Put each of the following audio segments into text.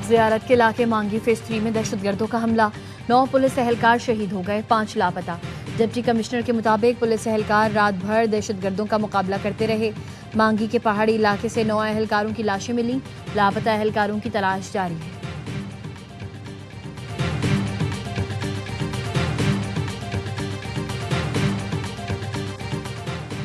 زیارت کے علاقے مانگی فیز 3 میں دہشت گردوں کا حملہ، 9 پولیس اہلکار شہید ہو گئے، 5 لاپتہ۔ ڈپٹی کمشنر کے مطابق پولیس اہلکار رات بھر دہشت گردوں کا مقابلہ کرتے رہے۔ مانگی کے پہاڑی علاقے سے 9 اہلکاروں کی لاشیں ملیں، لاپتہ اہلکاروں کی تلاش جاری ہے۔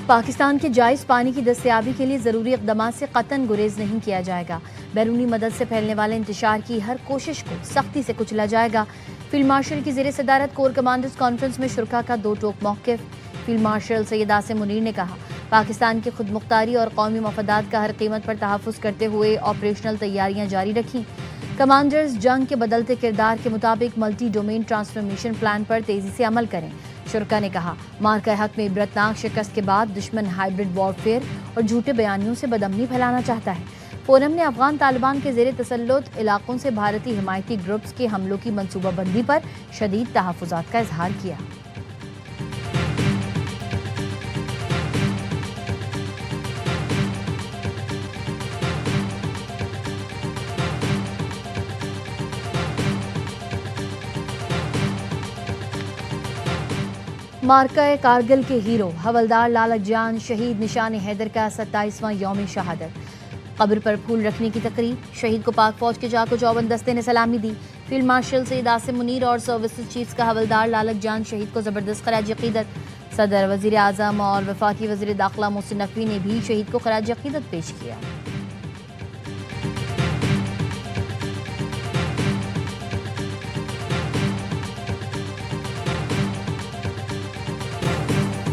پاکستان کے جائز پانی کی دستیابی کے لیے ضروری اقدامات سے قطعاً گریز نہیں کیا جائے گا۔ بیرونی مدد سے پھیلنے والے انتشار کی ہر کوشش کو سختی سے کچلا جائے گا۔ فیلڈ مارشل کی زیر صدارت کور کمانڈرز کانفرنس میں شرکاء کا دو ٹوک موقف۔ فیلڈ مارشل سید عاصم منیر نے کہا، پاکستان کی خود مختاری اور قومی مفادات کا ہر قیمت پر تحفظ کرتے ہوئے آپریشنل تیاریاں جاری رکھیں۔ کمانڈرز جنگ کے بدلتے کردار کے مطابق ملٹی ڈومین ٹرانسفارمیشن پلان پر تیزی سے عمل کریں۔ شرکاء نے کہا، مارکہ حق میں عبرتناک شکست کے بعد دشمن ہائیبرڈ وارفیئر اور جھوٹے بیانیوں سے بدامنی پھیلانا چاہتا ہے۔ فورم نے افغان طالبان کے زیر تسلط علاقوں سے بھارتی حمایتی گروپس کے حملوں کی منصوبہ بندی پر شدید تحفظات کا اظہار کیا۔ مارکہ کارگل کے ہیرو حولدار لالک جان شہید نشان حیدر کا 27واں یوم شہادت۔ قبر پر پھول رکھنے کی تقریب، شہید کو پاک فوج کے چاق و چوبند دستے نے سلامی دی۔ فیلڈ مارشل سید عاصم منیر اور سروسز چیفز کا حولدار لالک جان شہید کو زبردست خراج عقیدت۔ صدر، وزیر اعظم اور وفاقی وزیر داخلہ محسن نقوی نے بھی شہید کو خراج عقیدت پیش کیا۔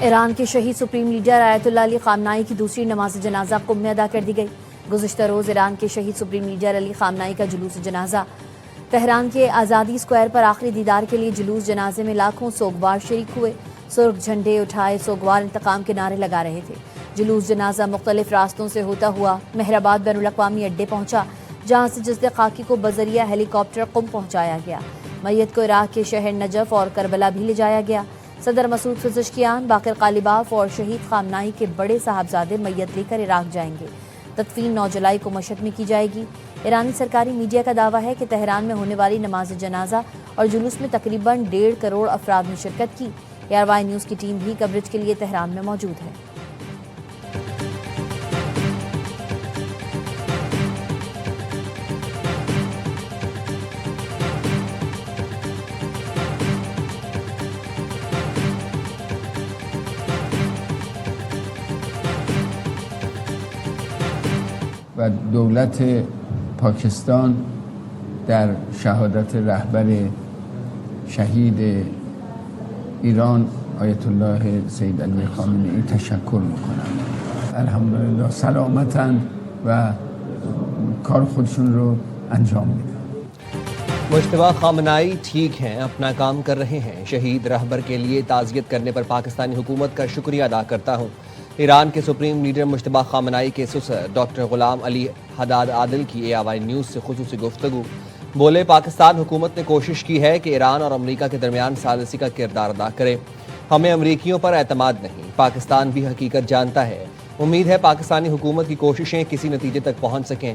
ایران کے شہید سپریم لیڈر آیت اللہ علی خامنائی کی دوسری نماز جنازہ قم میں ادا کر دی گئی۔ گزشتہ روز ایران کے شہید سپریم لیڈر علی خامنائی کا جلوس جنازہ تہران کے آزادی اسکوائر پر آخری دیدار کے لیے جلوس جنازے میں لاکھوں سوگوار شریک ہوئے۔ سرخ جھنڈے اٹھائے سوگوار انتقام کے نعرے لگا رہے تھے۔ جلوس جنازہ مختلف راستوں سے ہوتا ہوا مہرآباد بین الاقوامی اڈے پہنچا، جہاں سے جسد خاکی کو بذریعہ ہیلی کاپٹر قم پہنچایا گیا۔ میت کو عراق کے شہر نجف اور کربلا بھی لے جایا گیا۔ صدر مسعود پزشکیان، باقر قالیباف اور شہید خامنائی کے بڑے صاحبزادے میت لے کر عراق جائیں گے۔ تدفین 9 جولائی کو مشہد میں کی جائے گی۔ ایرانی سرکاری میڈیا کا دعویٰ ہے کہ تہران میں ہونے والی نماز جنازہ اور جلوس میں تقریباً 1.5 کروڑ افراد نے شرکت کی۔ ARY نیوز کی ٹیم بھی کوریج کے لیے تہران میں موجود ہے۔ و دولت پاکستان در شهادت رهبر شهید ایران آیت الله سید علی خامنه‌ای تشکر میکنم. الحمدلله سلامتند و کار خودشون رو انجام میدن. مجتبیٰ خامنائی ٹھیک ہیں، اپنا کام کر رہے ہیں۔ شہید رہبر کے لیے تعزیت کرنے پر پاکستانی حکومت کا شکریہ ادا کرتا ہوں۔ ایران کے سپریم لیڈر مجتبیٰ خامنائی کے سسر ڈاکٹر غلام علی حداد عادل کی ARY نیوز سے خصوصی گفتگو۔ بولے، پاکستان حکومت نے کوشش کی ہے کہ ایران اور امریکہ کے درمیان ثالثی کا کردار ادا کرے۔ ہمیں امریکیوں پر اعتماد نہیں، پاکستان بھی حقیقت جانتا ہے۔ امید ہے پاکستانی حکومت کی کوششیں کسی نتیجے تک پہنچ سکیں۔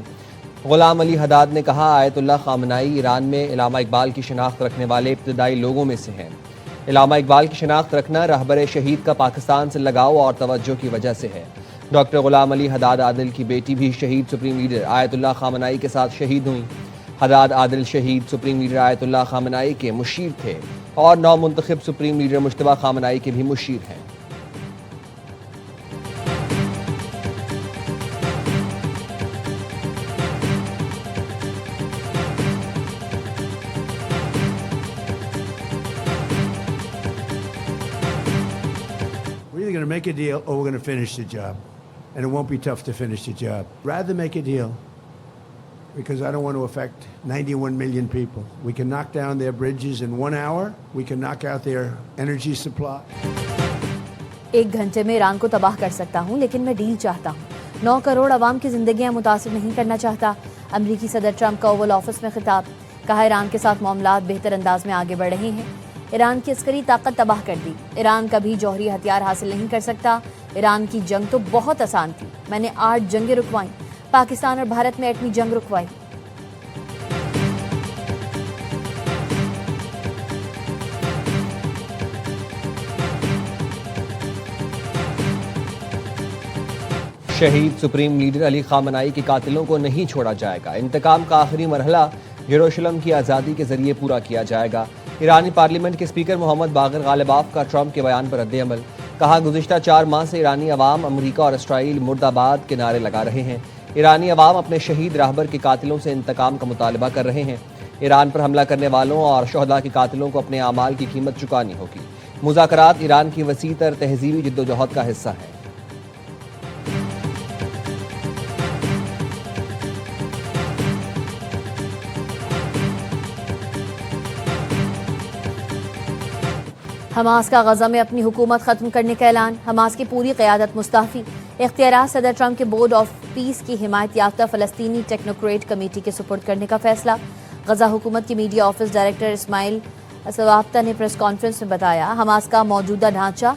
غلام علی حداد نے کہا، آیت اللہ خامنائی ایران میں علامہ اقبال کی شناخت رکھنے والے ابتدائی لوگوں میں سے ہیں۔ علامہ اقبال کی شناخت رکھنا رہبر شہید کا پاکستان سے لگاؤ اور توجہ کی وجہ سے ہے۔ ڈاکٹر غلام علی حداد عادل کی بیٹی بھی شہید سپریم لیڈر آیت اللہ خامنائی کے ساتھ شہید ہوئیں۔ حداد عادل شہید سپریم لیڈر آیت اللہ خامنائی کے مشیر تھے اور نو منتخب سپریم لیڈر مجتبیٰ خامنائی کے بھی مشیر ہیں۔ We're either going to make a deal or we're going to finish the job. And it won't be tough to finish the job. Rather make a deal because I don't want to affect 91 million people. We can knock down their bridges in 1 hour. We can knock out their energy supply. 1 گھنٹے میں ایران کو تباہ کر سکتا ہوں، لیکن میں deal چاہتا ہوں۔ 9 کروڑ عوام کی زندگیاں متاثر نہیں کرنا چاہتا۔ امریکی صدر ٹرمپ کا اوول آفس میں خطاب، کہا ایران کے ساتھ معاملات بہتر انداز میں آگے بڑھ رہے ہیں۔ ایران کی عسکری طاقت تباہ کر دی۔ ایران کبھی جوہری ہتھیار حاصل نہیں کر سکتا۔ ایران کی جنگ تو بہت آسان تھی، میں نے 8 جنگیں رکوائیں، پاکستان اور بھارت میں ایٹمی جنگ رکوائی۔ شہید سپریم لیڈر علی خامنائی کے قاتلوں کو نہیں چھوڑا جائے گا، انتقام کا آخری مرحلہ یروشلم کی آزادی کے ذریعے پورا کیا جائے گا۔ ایرانی پارلیمنٹ کے اسپیکر محمد باقر غالباف کا ٹرمپ کے بیان پر رد عمل، کہا گزشتہ 4 ماہ سے ایرانی عوام امریکہ اور اسرائیل مرد آباد کے نعرے لگا رہے ہیں۔ ایرانی عوام اپنے شہید راہبر کے قاتلوں سے انتقام کا مطالبہ کر رہے ہیں۔ ایران پر حملہ کرنے والوں اور شہداء کے قاتلوں کو اپنے اعمال کی قیمت چکانی ہوگی۔ مذاکرات ایران کی وسیع تر تہذیبی جدوجہد کا حصہ ہیں۔ حماس کا غزہ میں اپنی حکومت ختم کرنے کا اعلان، حماس کی پوری قیادت مستعفی، اختیارات صدر ٹرمپ کے بورڈ آف پیس کی حمایت یافتہ فلسطینی ٹیکنوکریٹ کمیٹی کے سپرد کرنے کا فیصلہ۔ غزہ حکومت کی میڈیا آفس ڈائریکٹر اسماعیل سوابتہ نے پریس کانفرنس میں بتایا، حماس کا موجودہ ڈھانچہ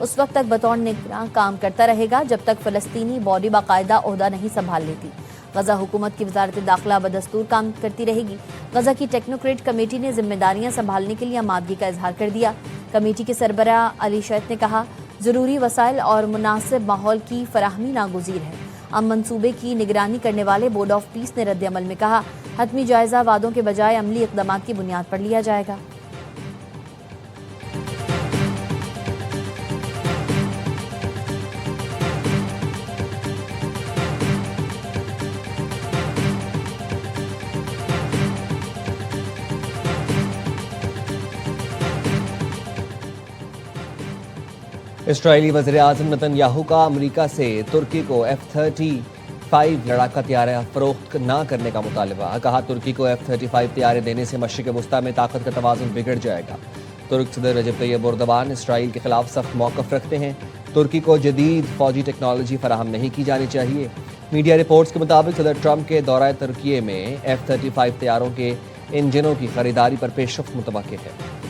اس وقت تک بطور نگراں کام کرتا رہے گا جب تک فلسطینی باڈی باقاعدہ عہدہ نہیں سنبھال لیتی۔ غزہ حکومت کی وزارت داخلہ بدستور کام کرتی رہے گی۔ غزہ کی ٹیکنوکریٹ کمیٹی نے ذمہ داریاں سنبھالنے کے لیے آمادگی کا اظہار کر دیا۔ کمیٹی کے سربراہ علی شیت نے کہا، ضروری وسائل اور مناسب ماحول کی فراہمی ناگزیر ہے۔ منصوبے کی نگرانی کرنے والے بورڈ آف پیس نے رد عمل میں کہا، حتمی جائزہ وعدوں کے بجائے عملی اقدامات کی بنیاد پر لیا جائے گا۔ اسرائیلی وزیر اعظم نتن یاہو کا امریکہ سے ترکی کو F-35 لڑاکا طیارہ فروخت نہ کرنے کا مطالبہ، کہا ترکی کو F-35 طیارے دینے سے مشرق وسطیٰ میں طاقت کا توازن بگڑ جائے گا۔ ترک صدر رجب طیب اردوان اسرائیل کے خلاف سخت موقف رکھتے ہیں، ترکی کو جدید فوجی ٹیکنالوجی فراہم نہیں کی جانی چاہیے۔ میڈیا رپورٹس کے مطابق صدر ٹرمپ کے دورہ ترکیے میں F-35 طیاروں کے انجنوں کی خریداری پر پیش رفت متوقع ہے۔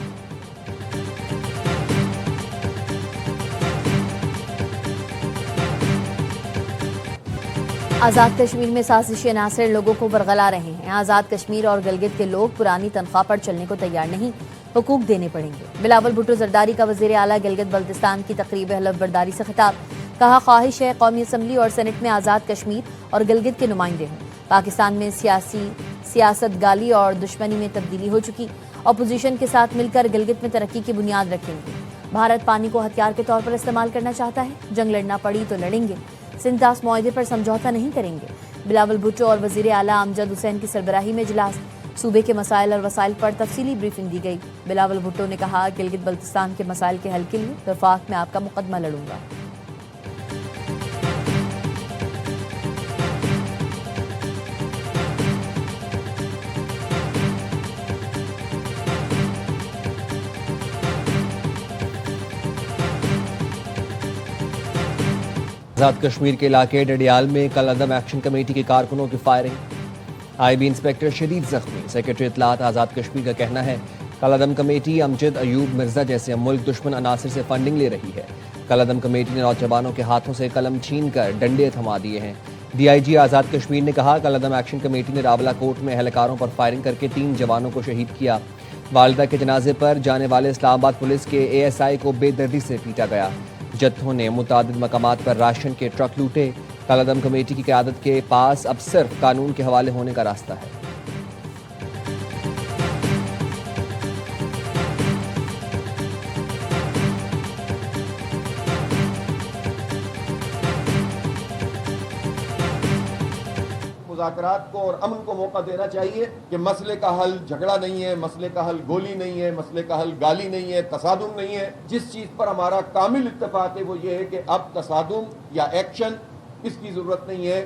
آزاد کشمیر میں سازشی عناصر لوگوں کو برگلا رہے ہیں۔ آزاد کشمیر اور گلگت کے لوگ پرانی تنخواہ پر چلنے کو تیار نہیں، حقوق دینے پڑیں گے۔ بلاول بھٹو زرداری کا وزیر اعلیٰ گلگت بلتستان کی تقریب حلف برداری سے خطاب، کہا خواہش ہے قومی اسمبلی اور سینٹ میں آزاد کشمیر اور گلگت کے نمائندے ہوں۔ پاکستان میں سیاست گالی اور دشمنی میں تبدیلی ہو چکی، اپوزیشن کے ساتھ مل کر گلگت میں ترقی کی بنیاد رکھیں گے۔ بھارت پانی کو ہتھیار کے طور پر استعمال کرنا چاہتا ہے، جنگ لڑنا پڑی تو لڑیں گے، سنتاس معاہدے پر سمجھوتا نہیں کریں گے۔ بلاول بھٹو اور وزیر اعلیٰ امجد حسین کی سربراہی میں اجلاس، صوبے کے مسائل اور وسائل پر تفصیلی بریفنگ دی گئی۔ بلاول بھٹو نے کہا، گلگت بلتستان کے مسائل کے حل کے لیے وفاق میں آپ کا مقدمہ لڑوں گا۔ آزاد کشمیر کے علاقے ڈڈیال میں کل عدم ایکشن کمیٹی کے کارکنوں کی فائرنگ، آئی بی انسپکٹر شدید زخمی۔ سیکرٹری اطلاعات آزاد کشمیر کا کہنا ہے، کل عدم کمیٹی امجد ایوب مرزا جیسے ملک دشمن عناصر سے فنڈنگ لے رہی ہے۔ کل عدم کمیٹی نے نوجوانوں کے ہاتھوں سے قلم چھین کر ڈنڈے تھما دیے ہیں۔ ڈی آئی جی آزاد کشمیر نے کہا، کل عدم ایکشن کمیٹی نے راولہ کوٹ میں اہلکاروں پر فائرنگ کر کے 3 جوانوں کو شہید کیا۔ والدہ کے جنازے پر جانے والے اسلام آباد پولیس کے اے ایس آئی کو بے دردی سے پیٹا گیا۔ جتھوں نے متعدد مقامات پر راشن کے ٹرک لوٹے۔ کل عدم کمیٹی کی قیادت کے پاس اب صرف قانون کے حوالے ہونے کا راستہ ہے۔ مذاکرات کو اور امن کو موقع دینا چاہیے کہ مسئلے کا حل جھگڑا نہیں ہے، مسئلے کا حل گولی نہیں ہے، مسئلے کا حل گالی نہیں ہے، تصادم نہیں ہے۔ جس چیز پر ہمارا کامل اتفاق ہے وہ یہ ہے کہ اب تصادم یا ایکشن اس کی ضرورت نہیں ہے۔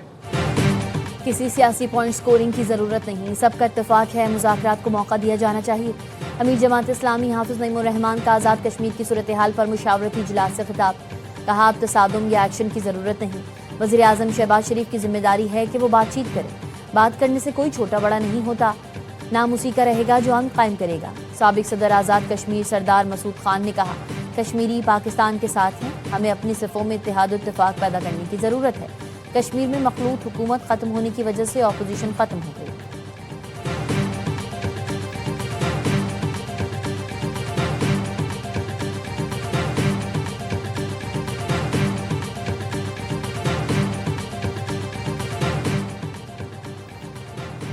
کسی سیاسی پوائنٹ سکورنگ کی ضرورت نہیں، سب کا اتفاق ہے، مذاکرات کو موقع دیا جانا چاہیے۔ امیر جماعت اسلامی حافظ نعیم الرحمان کا آزاد کشمیر کی صورتحال پر مشاورتی اجلاس سے خطاب، کہا اب تصادم یا ایکشن کی ضرورت نہیں، وزیر اعظم شہباز شریف کی ذمہ داری ہے کہ وہ بات چیت کرے، بات کرنے سے کوئی چھوٹا بڑا نہیں ہوتا، نام اسی کا رہے گا جو امن قائم کرے گا۔ سابق صدر آزاد کشمیر سردار مسعود خان نے کہا، کشمیری پاکستان کے ساتھ ہیں، ہمیں اپنی صفوں میں اتحاد و اتفاق پیدا کرنے کی ضرورت ہے۔ کشمیر میں مخلوط حکومت ختم ہونے کی وجہ سے اپوزیشن ختم ہو گئی۔